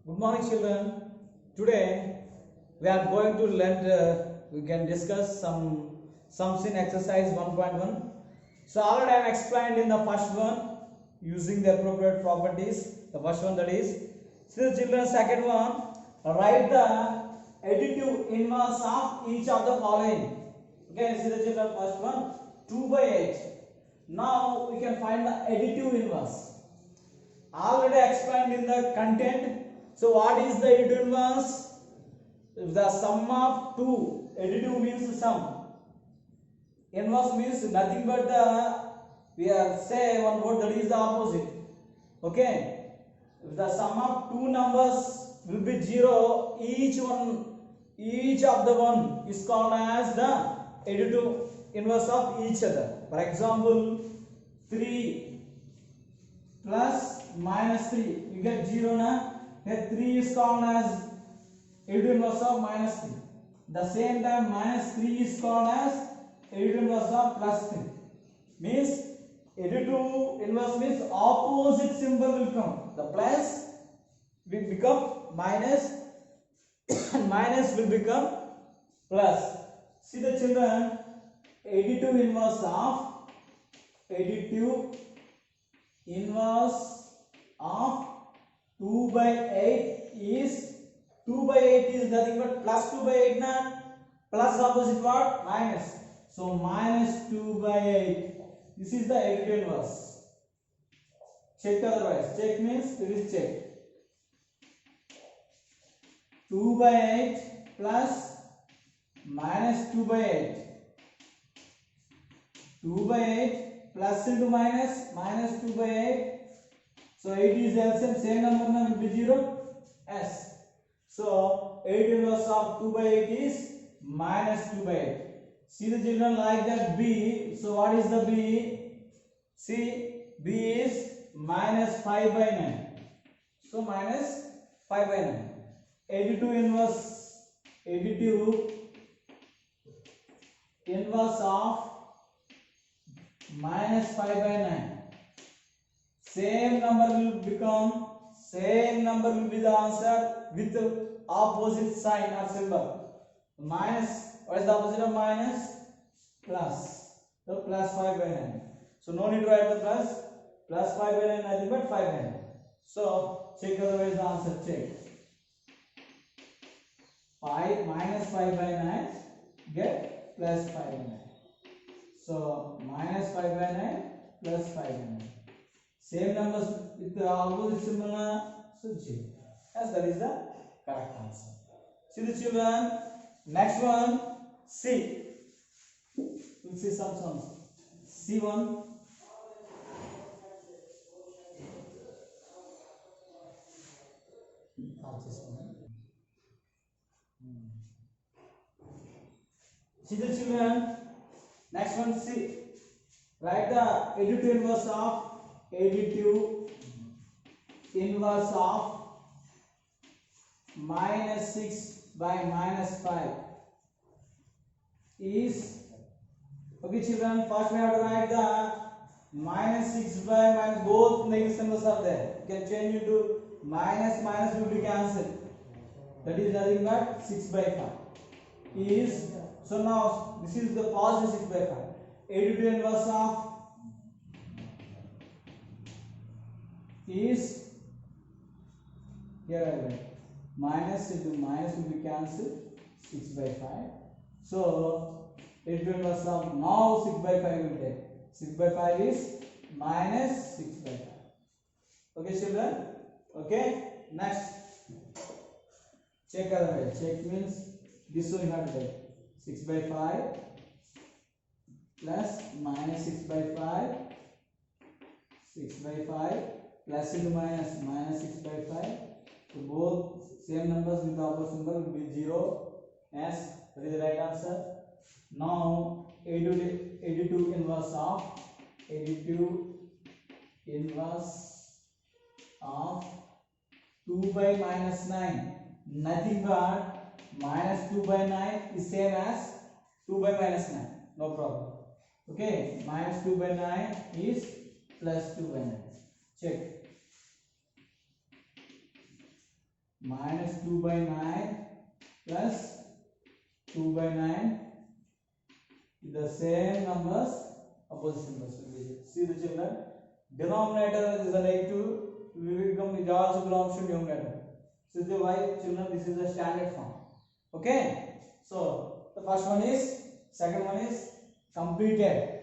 Good morning, children. Today we are going to learn. We can discuss some sums in exercise 1.1. So already I have explained in the first one using the appropriate properties. The first one, that is. See the children. Second one, write the additive inverse of each of the following. Okay. See the children. First one, 2/8. Now we can find the additive inverse. Already explained in the content. So what is the additive inverse? The sum of two. Additive means sum. Inverse means nothing but we are say one word, that is the opposite. Okay. If the sum of two numbers will be 0, each of the one is called as the additive inverse of each other. For example, 3 plus minus 3, you get 0 na. Here 3 is called as additive inverse of minus 3. The same time minus 3 is called as additive inverse of plus 3. Means additive inverse means opposite symbol will come. The plus will become minus and minus will become plus. See the children, additive inverse of 2/8 is 2/8 is nothing but plus 2/8 na. Plus opposite what? Minus. So minus 2/8. This is the additive inverse. Check otherwise. Check means it is check. 2/8 plus minus 2/8. 2/8 plus into minus 2/8. So 8 is LCM, same number will be 0. S. So 8 inverse of 2/8 is minus 2/8. See the children, like that B. So what is the B? See, B is minus 5/9. So minus 5/9. Additive inverse of minus 5/9. Same number will be the answer with opposite sign or symbol. Minus, what is the opposite of minus? Plus. So plus 5/9. So no need to write the plus. Plus 5/9 nothing but 5/9. So check otherwise the answer. Check. 5 minus 5/9 get plus 5/9. So minus 5/9 plus 5/9. Same numbers with the opposite symbol, so check. Yes, that is the correct answer. See the children. Next one, C. We'll see some sums. C1. See the children. Next one, C. Write the additive inverse of minus 6 by minus 5 is, okay children, first we have to write the minus 6 by minus, both negative symbols are there. You can change it to minus will be cancelled. That is nothing but 6/5 is, so now this is the positive 6/5. Additive inverse of is, here I write minus into minus will be cancelled, 6/5. So additive inverse of now 6/5 will take. 6/5 is minus 6/5. Okay children. Okay. Next. Check otherwise. Check means this one you have to take. 6/5 plus minus 6/5. 6/5 plus into minus 6/5. So both same numbers with the opposite symbol will be 0. Yes, that is the right answer. Now additive inverse of 2 by minus 9. Nothing but minus 2/9 is same as 2 by minus 9. No problem. Okay, minus 2/9 is plus 2/9. Check. minus 2 by 9 plus 2 by 9, the same numbers, opposite numbers will be there. See the children, denominator is a negative, it also belongs to numerator. So the why children, this is the standard form. Okay, so the first one is, second one is completed.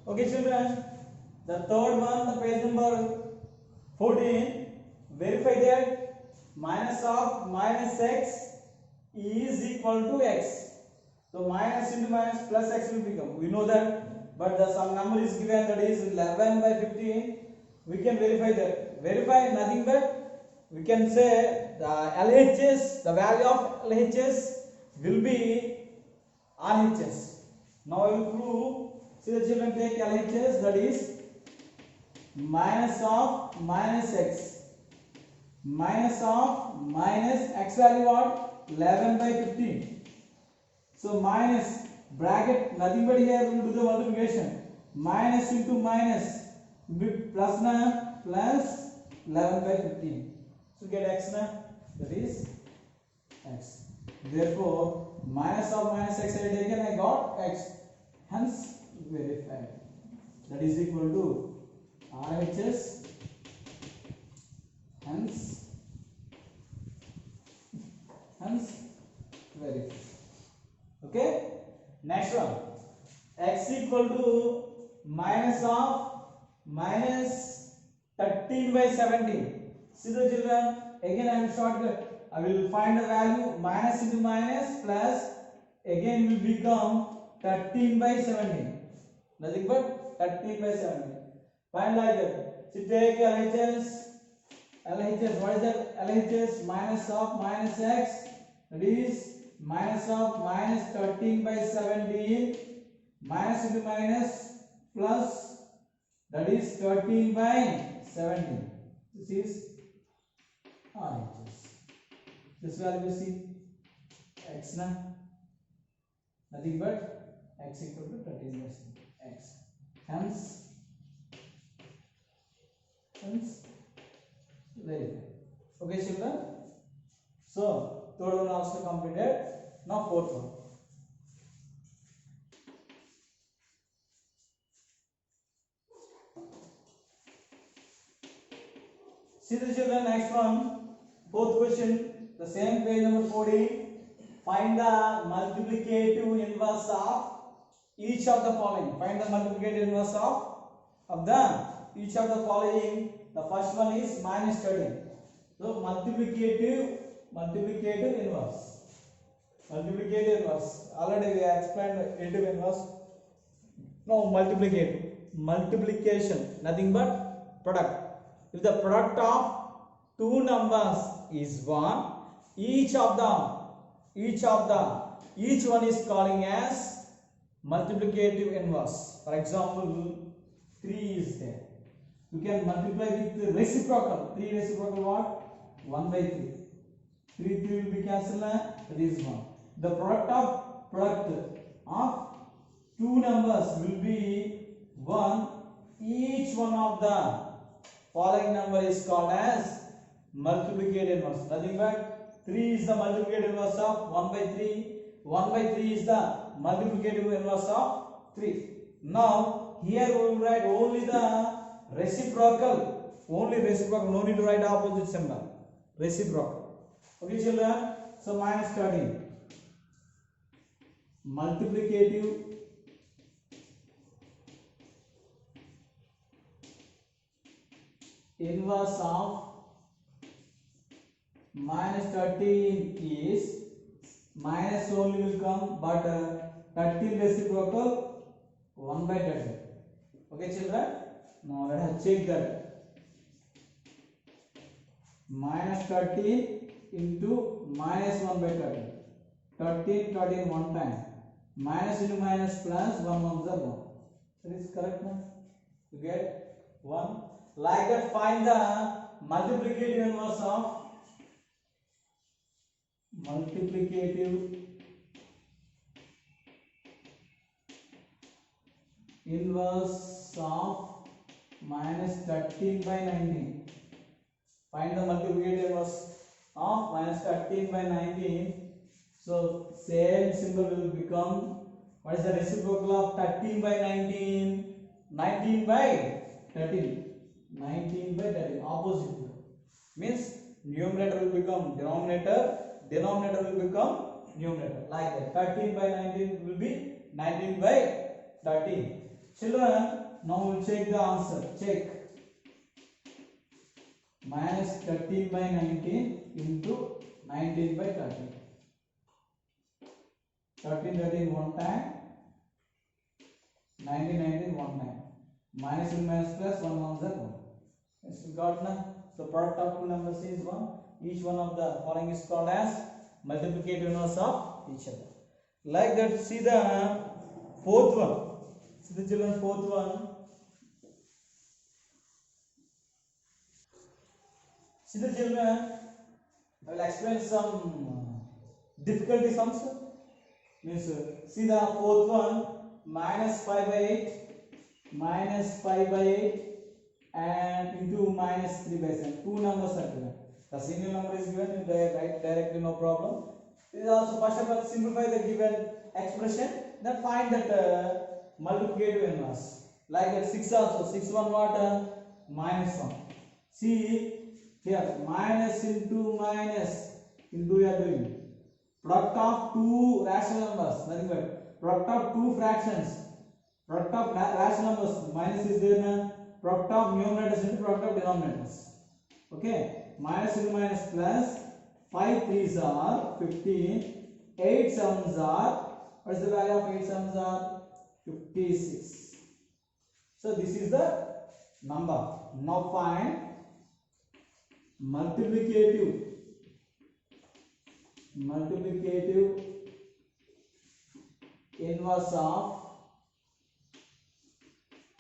Okay children, the third one, the page number 14, verify that minus of minus x is equal to x. So minus into minus plus x will become, we know that, but the some number is given, that is 11 by 15. We can verify that. Verify nothing but we can say the LHS, the value of LHS will be RHS. Now I will prove. See the children, take LHS, that is minus of minus x, minus of minus x value what, 11 by 15. So minus bracket, nothing but here we will do the multiplication, minus into minus, plus na, plus 11 by 15. So get x na, that is x. Therefore minus of minus x I taken, I got x, hence verified. That is equal to RHS, hence verified. Okay, next one, x equal to minus of minus 13 by 17. See the children, again I am shortcut, I will find the value, minus into minus plus, again will become 13 by 17, nothing but 13 by 17. Find like that. So take LHS, what is that? LHS minus of minus x, that is minus of minus 13 by 17, minus into minus plus, that is 13 by 17. This is RHS. This value you see, x na, nothing but x equal to 13 by 17, x. Hence verified. Okay children, so third one also completed. Now fourth one. See the children, next one, fourth question, the same page number 14. Find the multiplicative inverse of each of the following. Find the multiplicative inverse of the each of the following. The first one is minus 13. So multiplicative inverse. Multiplicative inverse. Already we have explained additive inverse. Now multiplication, nothing but product. If the product of two numbers is 1, each one is calling as multiplicative inverse. For example, 3 is there. You can multiply with reciprocal. 3 reciprocal what? 1 by 3. 3 will be cancelled, that is 1. The product of two numbers will be 1. Each one of the following number is called as multiplicative inverse. Nothing but 3 is the multiplicative inverse of 1 by 3. 1 by 3 is the multiplicative inverse of 3. Now here we will write only the reciprocal. Only reciprocal. No need to write opposite symbol. Reciprocal. Okay children. So minus 13. Multiplicative inverse of minus 13 is minus only will come, but 13 reciprocal 1 by 13. Okay children. Now let us check that. Minus 13 into minus 1 by 13. 13 one time. Minus into minus plus 1 1 is 1. That is correct now. You get 1. Like that, find the multiplicative inverse of minus 13 by 19. Find the multiplicative inverse of minus 13 by 19. So same symbol will become, what is the reciprocal of 13 by 19? 19 by 13. 19 by 13. Opposite. Means numerator will become denominator. Denominator will become numerator. Like that. 13 by 19 will be 19 by 13. Children, now we will check the answer. Check. Minus 13 by 19 into 19 by 13. 13 one time, 19 one time. Minus and minus plus 1 ones are 1. Yes, we got now. So product of two numbers is 1. Each one of the following is called as multiplicative inverse of each other. Like that, see the fourth one. See the children, fourth one. See the children, I will explain some difficulty sums. Means see the fourth one, minus 5 by 8, minus 5 by 8 and into minus 3 by 7. Two numbers are given. The single number is given, you write directly, no problem. This is also, first of all, simplify the given expression, then find that multiplicative inverse. Like that 6 also, 6 1 what? Minus 1. See here, minus into minus into we are doing. Product of two rational numbers, nothing but product of two fractions. Product of rational numbers, minus is there now. Product of numerators into product of denominators. Okay, minus into minus plus. 5 3s are 15. 8 7s are, what is the value of 8 7s are? 56. So this is the number. Now find multiplicative inverse of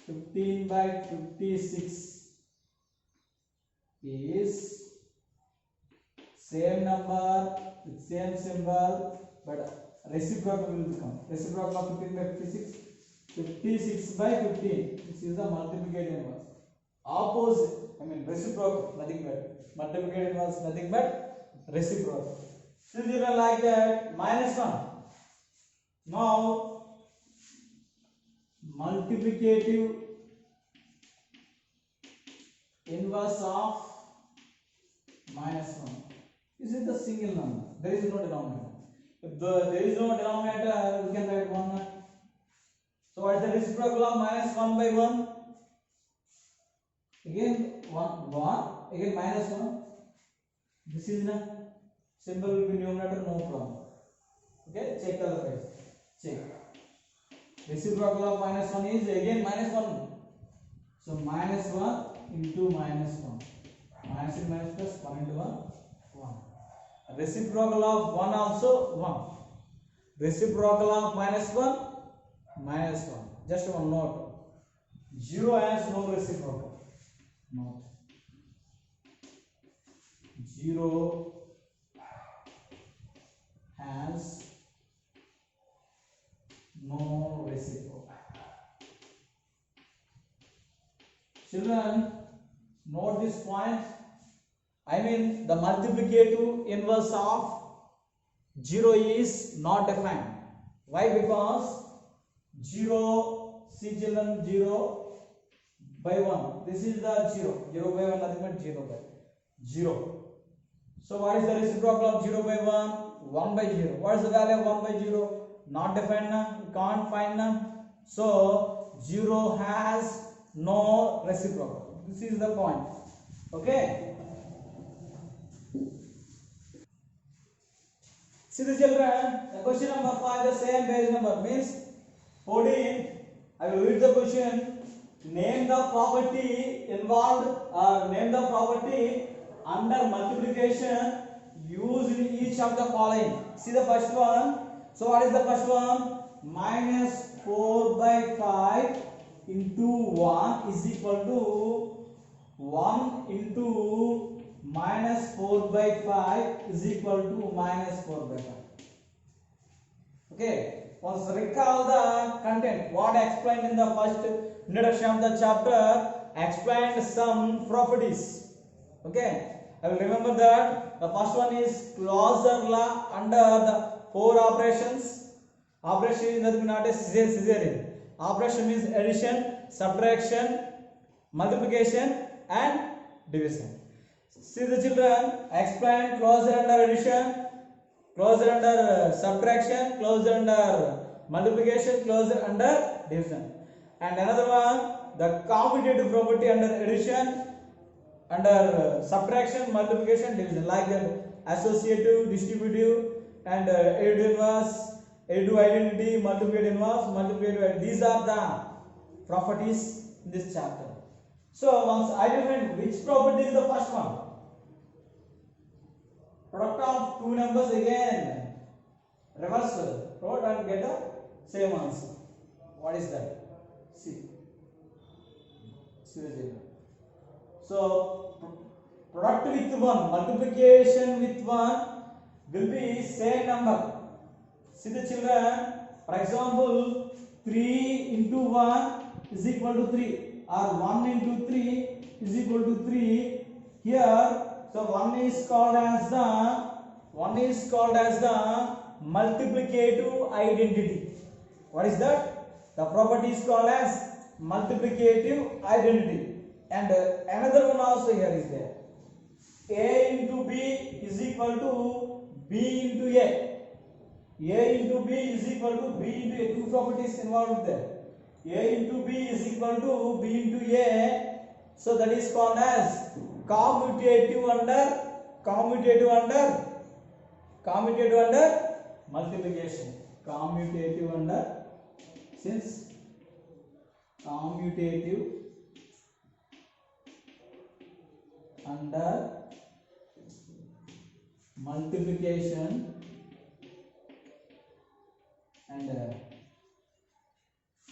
15 by 56 is same number with same symbol, but reciprocal will become. Reciprocal of 15 by 56, 56 by 15. This is the multiplicative inverse. Opposite, I mean reciprocal, nothing but. Multiplicative inverse, nothing but reciprocal. Still you can like that, minus 1. Now, multiplicative inverse of minus 1. This is the single number. There is no denominator. If there is no denominator, we can write 1. So what is the reciprocal of minus 1 by 1? Again 1, again minus 1. This is the symbol will be numerator, no problem. Okay, check otherwise. Check. Reciprocal of minus 1 is again minus 1. So minus 1 into minus 1. Minus and minus plus 1 into 1. 1. Reciprocal of 1 also 1. Reciprocal of minus 1. Minus 1. Just one note. 0 has no reciprocal. Note. 0 has no reciprocal. Children, note this point. I mean the multiplicative inverse of 0 is not defined. Why? Because 0, see children, 0 by 1. This is the 0. 0 by 1, nothing but 0 by 0. So what is the reciprocal of 0 by 1? 1 by 0. What is the value of 1 by 0? Not defined now. We can't find now. So 0 has no reciprocal. This is the point. Okay. See the children, the question number 5, the same page number means 14. I will read the question. Name the property involved, name the property under multiplication used in each of the following. See the first one. So what is the first one? Minus 4 by 5 into 1 is equal to 1 into minus 4 by 5 is equal to minus 4 by 5. Okay. Once recall the content, what I explained in the first introduction of the chapter, explained some properties. Okay. I will remember that the first one is Clauser law under the 4 operations. Operation is nothing not a caesarean. Operation means addition, subtraction, multiplication and division. See the children, explain Clauser under addition, Clauser under subtraction, Clauser under multiplication, Clauser under division. And another one, the commutative property under addition, under subtraction, multiplication, division, like that associative, distributive, and additive inverse, additive identity, multiplicative inverse, multiplicative identity. These are the properties in this chapter. So once identify which property is the first one, product of two numbers again, reversal, wrote and get the same answer. What is that? See the children. So product with one, multiplication with one will be same number. See the children, for example, 3 into 1 is equal to 3, or 1 into 3 is equal to 3. Here, so one is called as the multiplicative identity. What is that? The property is called as multiplicative identity. And another one also here is there. A into B is equal to B into A. A into B is equal to B into A. Two properties involved there. A into B is equal to B into A. So that is called as commutative under multiplication. Commutative under, since commutative under multiplication and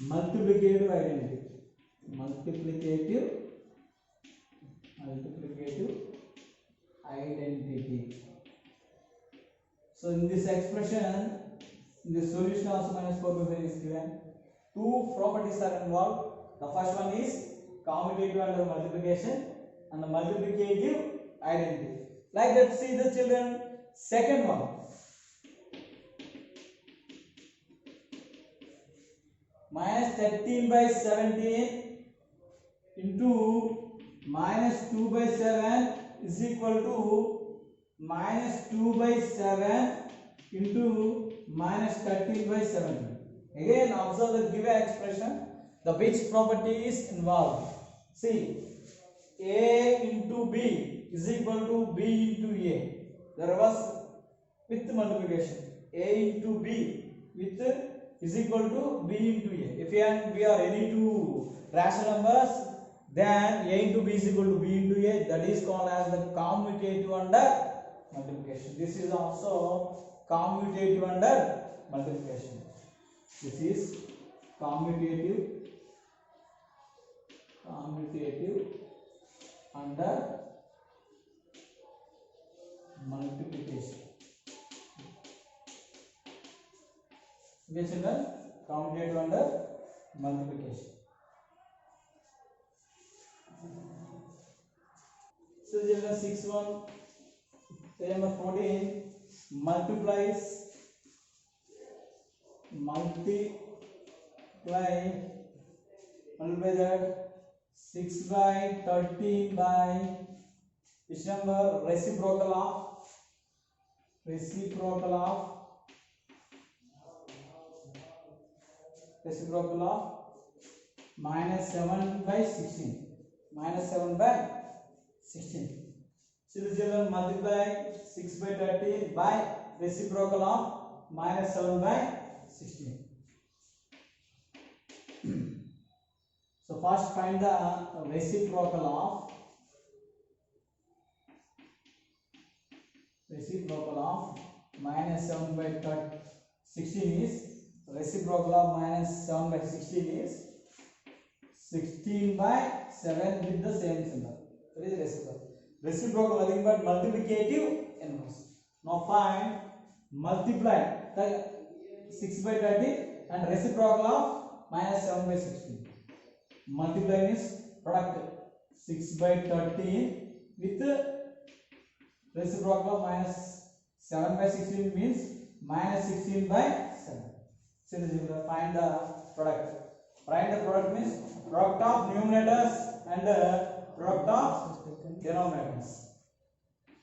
multiplicative identity. Multiplicative identity. So in this expression, in the solution also minus 4/5 is given. Two properties are involved. The first one is commutative under multiplication and the multiplicative identity. Like that, see the children, second one. Minus 13/17 into minus 2/7 is equal to minus 2/7 into minus 13/17. Again, observe the given expression, the which property is involved. See, A into B is equal to B into A. The reverse with multiplication. A into B with is equal to B into A. If we are any two rational numbers, then A into B is equal to B into A. That is called as the commutative under multiplication. This is also commutative under multiplication. This is commutative under multiplication. Okay, children, commutative under multiplication. So children, 6-1, page number 14, multiply that 6/13 by which number? Reciprocal of minus 7/16. Minus 7/16. So the children, multiply 6/13 by reciprocal of minus 7/16. So first find the reciprocal of minus 7/16 is reciprocal of minus 7/16 is 16/7 with the same symbol. That is reciprocal. Reciprocal nothing but multiplicative inverse. Now find multiply 6/13 and reciprocal of minus 7/16. Multiply means product 6/13 with reciprocal of minus 7 by 16 means minus 16 by 7. So this is find the product. Find the product means product of numerators and product of denominators.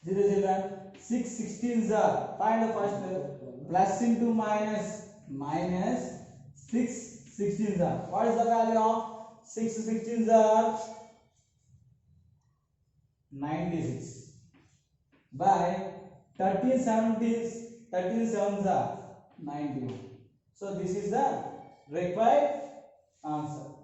0 children, 6 16s are, find the first plus into minus, minus 6 16s are. What is the value of 6 16s are? 96 by 13 70s, 13 sevens are 91. So this is the required answer.